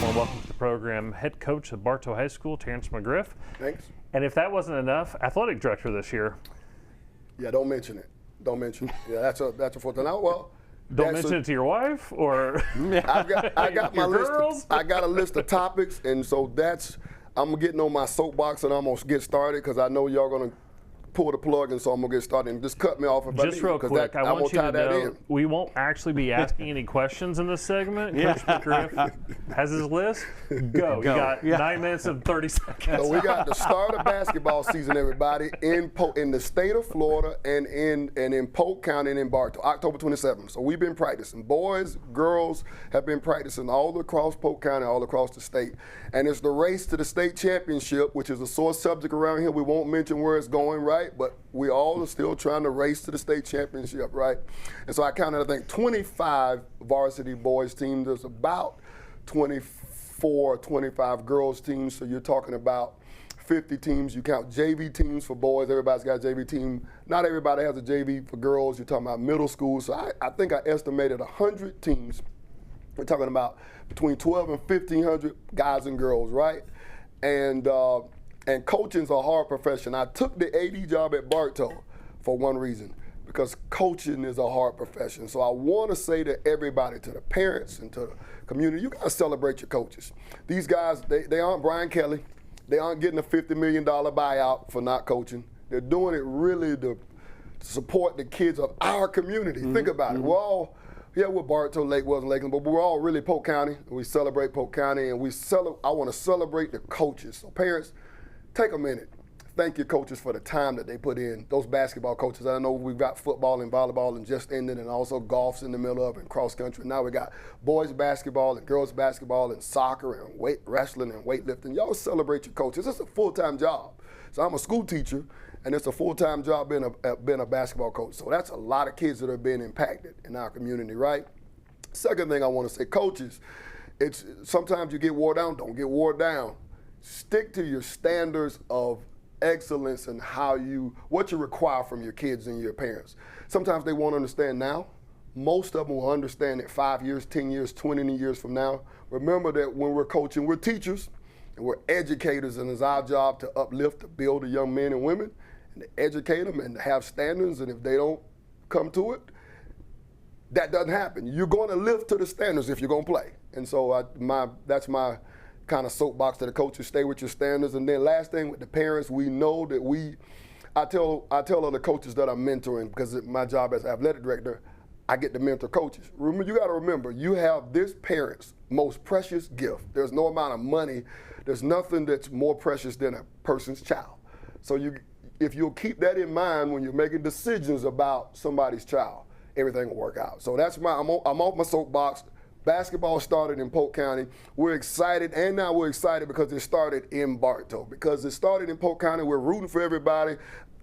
want to welcome to the program head coach of Bartow High School, Terrence McGriff. Thanks. And if that wasn't enough, athletic director this year. Yeah, don't mention it. Don't mention it. Yeah, that's a fourth thing. Well, don't mention it to your wife, or I got my list. Girls? I got a list of topics, and so I'm getting on my soapbox, and I'm gonna get started because I know y'all gonna pull the plug, and so I'm gonna get started. And just cut me off if just real quick. I want you to know we won't actually be asking any questions in this segment. Coach McGriff has his list. Go. You got 9 minutes and 30 seconds. So we got the start of basketball season, everybody, in the state of Florida and in Polk County and in Bartow, October 27th. So we've been practicing. Boys, girls have been practicing all across Polk County, all across the state. And it's the race to the state championship, which is a sore subject around here. We won't mention where it's going, right? But we all are still trying to race to the state championship, right? And so I counted, I think, 25 varsity boys teams. There's about 24, 25 girls teams. So you're talking about 50 teams. You count JV teams for boys. Everybody's got a JV team. Not everybody has a JV for girls. You're talking about middle school. So I think I estimated 100 teams. We're talking about between 12 and 1,500 guys and girls, right? And coaching's a hard profession. I took the AD job at Bartow for one reason, because coaching is a hard profession. So I want to say to everybody, to the parents and to the community, you got to celebrate your coaches. These guys, they aren't Brian Kelly. They aren't getting a $50 million buyout for not coaching. They're doing it really to support the kids of our community. Think about it. We're Bartow, Lake wasn't Lakeland, but we're all really Polk County. We celebrate Polk County, and I want to celebrate the coaches. So parents, take a minute. Thank your coaches for the time that they put in. Those basketball coaches. I know we've got football and volleyball and just ended, and also golf's in the middle of, and cross country. Now we got boys basketball and girls basketball and soccer and wrestling and weightlifting. Y'all celebrate your coaches. It's a full-time job. So I'm a school teacher, and it's a full-time job being a basketball coach. So that's a lot of kids that are being impacted in our community, right? Second thing I want to say, coaches, it's sometimes you get wore down. Don't get wore down. Stick to your standards of excellence and what you require from your kids and your parents. Sometimes they won't understand now. Most of them will understand it 5 years, 10 years, 20 years from now. Remember that when we're coaching, we're teachers and we're educators, and it's our job to uplift, to build the young men and women, and to educate them and to have standards. And if they don't come to it, that doesn't happen. You're going to live to the standards if you're going to play. And so that's my kind of soapbox to the coaches. Stay with your standards. And then last thing with the parents, we know that I tell other coaches that I'm mentoring, because my job as athletic director, I get to mentor coaches. Remember, you got to remember, you have this parent's most precious gift. There's no amount of money. There's nothing that's more precious than a person's child. So if you'll keep that in mind when you're making decisions about somebody's child, everything will work out. So I'm off my soapbox. Basketball started in Polk County. We're excited, and now we're excited because it started in Bartow. Because it started in Polk County, we're rooting for everybody.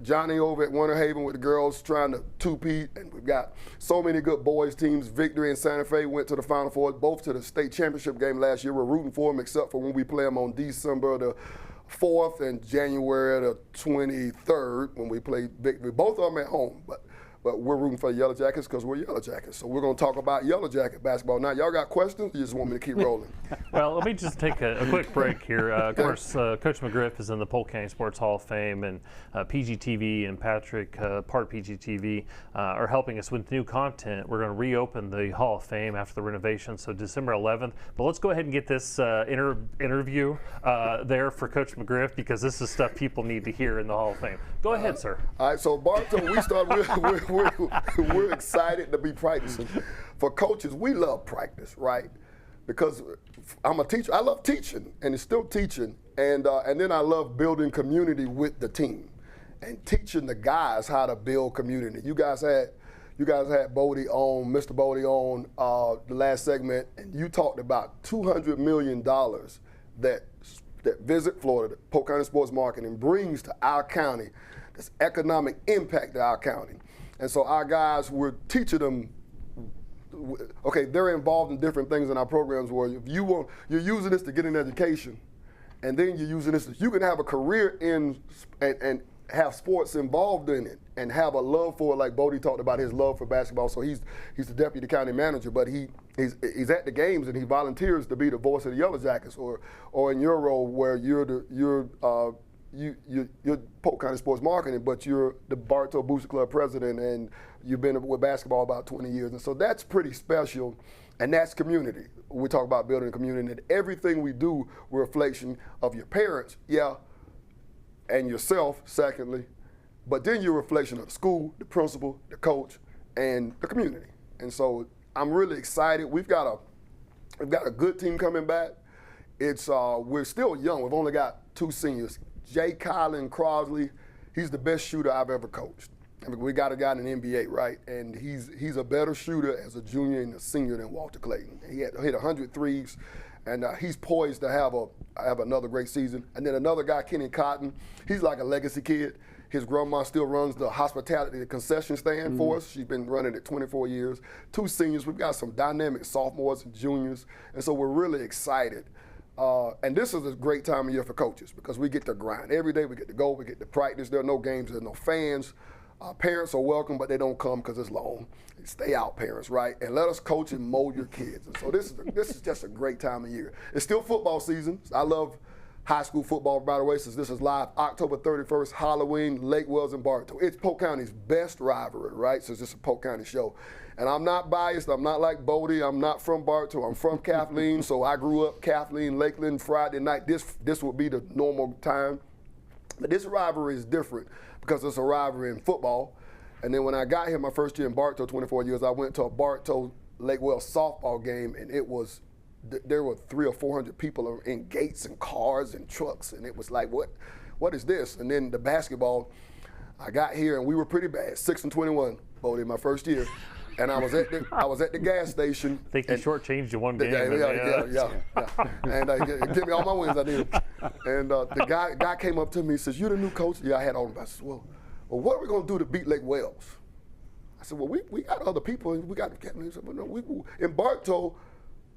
Johnny over at Winter Haven with the girls trying to two-peat, and we've got so many good boys teams. Victory and Santa Fe went to the Final Four, both to the state championship game last year. We're rooting for them, except for when we play them on December the 4th and January the 23rd when we play Victory. Both of them at home, but we're rooting for the Yellow Jackets because we're Yellow Jackets. So we're going to talk about Yellow Jacket basketball. Now, y'all got questions? You just want me to keep rolling? Well, let me just take a quick break here. Of course, Coach McGriff is in the Polk County Sports Hall of Fame, and PGTV and Patrick, part PGTV, are helping us with new content. We're going to reopen the Hall of Fame after the renovation, so December 11th. But let's go ahead and get this interview there for Coach McGriff, because this is stuff people need to hear in the Hall of Fame. Go ahead, sir. All right, so Bartow, we're excited to be practicing. For coaches, we love practice, right? Because I'm a teacher. I love teaching, and it's still teaching. And then I love building community with the team and teaching the guys how to build community. You guys had Bodie on, Mr. Bodie on the last segment, and you talked about $200 million that Visit Florida, the Polk County Sports Marketing, brings to our county, this economic impact to our county. And so our guys, we're teaching them, okay, they're involved in different things in our programs where if you're using this to get an education, and then you're using this, you can have a career in and have sports involved in it and have a love for it, like Bodie talked about his love for basketball. So he's the deputy county manager, but he's at the games and he volunteers to be the voice of the Yellow Jackets, or in your role where you're Polk County Sports Marketing, but you're the Bartow Booster Club president, and you've been with basketball about 20 years, and so that's pretty special, and that's community. We talk about building a community, and everything we do, we're a reflection of your parents, and yourself, secondly, but then you're a reflection of the school, the principal, the coach, and the community. And so I'm really excited. We've got a good team coming back. We're still young. We've only got 2 seniors. Jay Kylan Crosley, he's the best shooter I've ever coached. I mean, we got a guy in the NBA, right? And he's a better shooter as a junior and a senior than Walter Clayton. He hit 100 threes, and he's poised to have another great season. And then another guy, Kenny Cotton, he's like a legacy kid. His grandma still runs the hospitality concession stand for us. She's been running it 24 years. 2 seniors. We've got some dynamic sophomores and juniors, and so we're really excited. And this is a great time of year for coaches because we get to grind. Every day we get to go, we get to practice. There are no games, there's no fans. Parents are welcome, but they don't come because it's long. Stay out, parents, right? And let us coach and mold your kids. And so this is just a great time of year. It's still football season. I love high school football, by the way, since this is live. October 31st, Halloween, Lake Wells and Bartow. It's Polk County's best rivalry, right? So it's just a Polk County show. And I'm not biased. I'm not like Bodie. I'm not from Bartow. I'm from Kathleen. So I grew up Kathleen, Lakeland, Friday night. This would be the normal time. But this rivalry is different because it's a rivalry in football. And then when I got here my first year in Bartow, 24 years, I went to a Bartow Lake Wells softball game, and there were 300 or 400 people in gates and cars and trucks, and it was like, what is this? And then the basketball, I got here and we were pretty bad, 6-21, Bodie, my first year. And I was at the gas station. I think you shortchanged you one game. Yeah. And give me all my wins, I did. And the guy came up to me and says, "You the new coach?" Yeah, I had all of them. I said, well, what are we going to do to beat Lake Wells? I said, well, we got other people, and we got the captain. He said, well, no, in Bartow,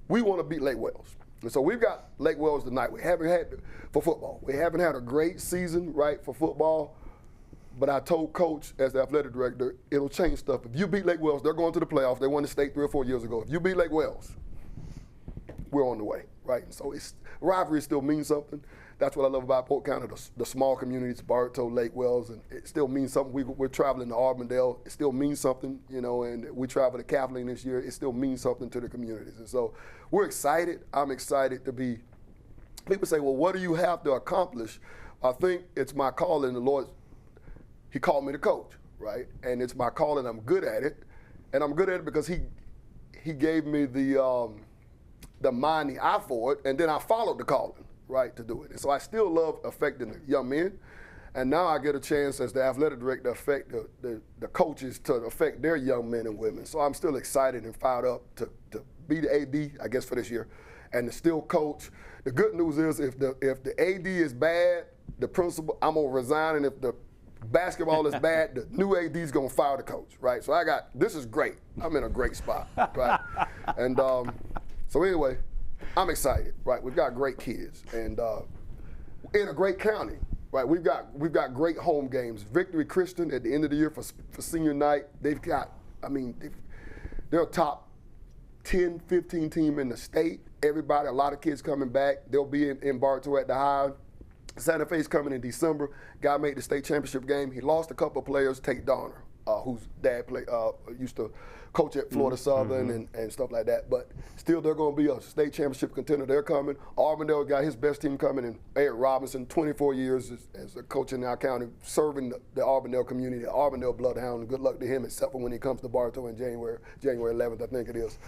we want to beat Lake Wells. And so we've got Lake Wells tonight. We haven't had for football. We haven't had a great season, right, for football. But I told Coach, as the athletic director, it'll change stuff. If you beat Lake Wells, they're going to the playoffs. They won the state 3 or 4 years ago. If you beat Lake Wells, we're on the way, right? And so rivalry still means something. That's what I love about Polk County, the small communities, Bartow, Lake Wells, and it still means something. We're traveling to Auburndale. It still means something, and we travel to Kathleen this year. It still means something to the communities. And so we're excited. I'm excited to be. People say, well, what do you have to accomplish? I think it's my calling. The Lord, He called me to coach, right? And it's my calling. I'm good at it. And I'm good at it because he gave me the mind, the eye for it, and then I followed the calling, right, to do it. And so I still love affecting the young men. And now I get a chance as the athletic director to affect the coaches to affect their young men and women. So I'm still excited and fired up to be the AD, I guess, for this year, and to still coach. The good news is if the AD is bad, the principal, I'm going to resign, and if the basketball is bad, the new AD is going to fire the coach, right? So this is great. I'm in a great spot, right? And so anyway, I'm excited, right? We've got great kids, and in a great county, right? We've got great home games. Victory Christian at the end of the year for senior night, they've got, they're a top 10, 15 team in the state. Everybody, a lot of kids coming back. They'll be in Bartow at the Hive. Santa Fe's coming in December. Guy made the state championship game. He lost a couple of players. Tate Donner, whose dad used to coach at Florida Southern and stuff like that. But still, they're going to be a state championship contender. They're coming. Auburndale got his best team coming in. Eric Robinson, 24 years as a coach in our county, serving the Auburndale community, the Auburndale Bloodhound. Good luck to him, except for when he comes to Bartow in January 11th, I think it is.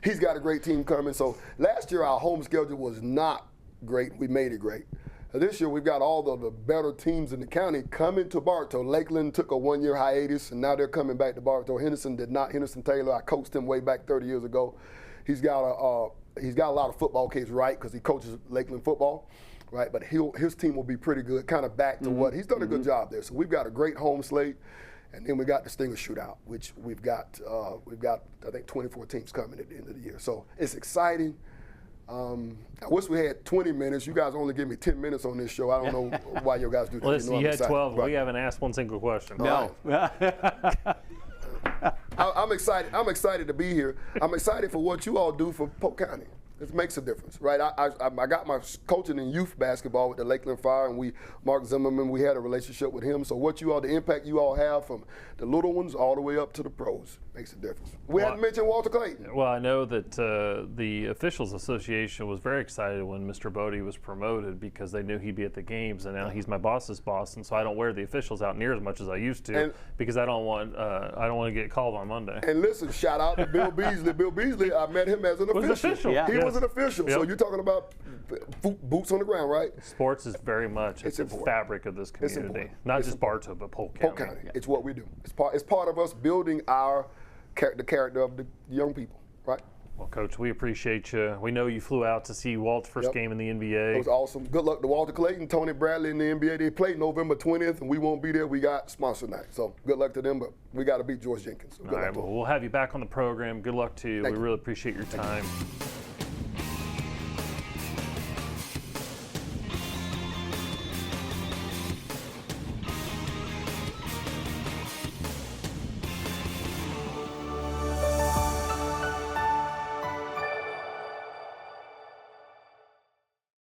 He's got a great team coming. So last year, our home schedule was not great. We made it great. This year, we've got all the better teams in the county coming to Bartow. Lakeland took a 1-year hiatus, and now they're coming back to Bartow. Henderson did not. Henderson Taylor, I coached him way back 30 years ago. He's got a lot of football kids, right, because he coaches Lakeland football, right? But his team will be pretty good, kind of back to what he's done a good job there. So we've got a great home slate, and then we got the Stinger Shootout, which we've got I think 24 teams coming at the end of the year. So it's exciting. I wish we had 20 minutes. You guys only give me 10 minutes on this show. I don't know why you guys do that. Listen, you had excited. 12. We haven't asked one single question. No. I'm excited. I'm excited to be here. I'm excited for what you all do for Polk County. It makes a difference, right? I got my coaching in youth basketball with the Lakeland Fire, and Mark Zimmerman, we had a relationship with him. So the impact you all have from the little ones all the way up to the pros makes a difference. We hadn't mentioned Walter Clayton. Well, I know that the Officials Association was very excited when Mr. Bodie was promoted because they knew he'd be at the games, and now he's my boss's boss, and so I don't wear the officials out near as much as I used to because I don't want to get called on Monday. And listen, shout out to Bill Beasley. Bill Beasley, I met him as an official. Yeah. He was an official. Yep. So you're talking about boots on the ground, right? Sports is very much it's the fabric of this community, not just Bartow, but Polk County. Polk County. Yeah. It's what we do. It's part of us building the character of the young people, right? Well, Coach, we appreciate you. We know you flew out to see Walt's first game in the NBA. It was awesome. Good luck to Walter Clayton, Tony Bradley in the NBA. They played November 20th, and we won't be there. We got sponsor night. So good luck to them, but we got to beat George Jenkins. So all right, well, we'll have you back on the program. Good luck to you. We really appreciate your time.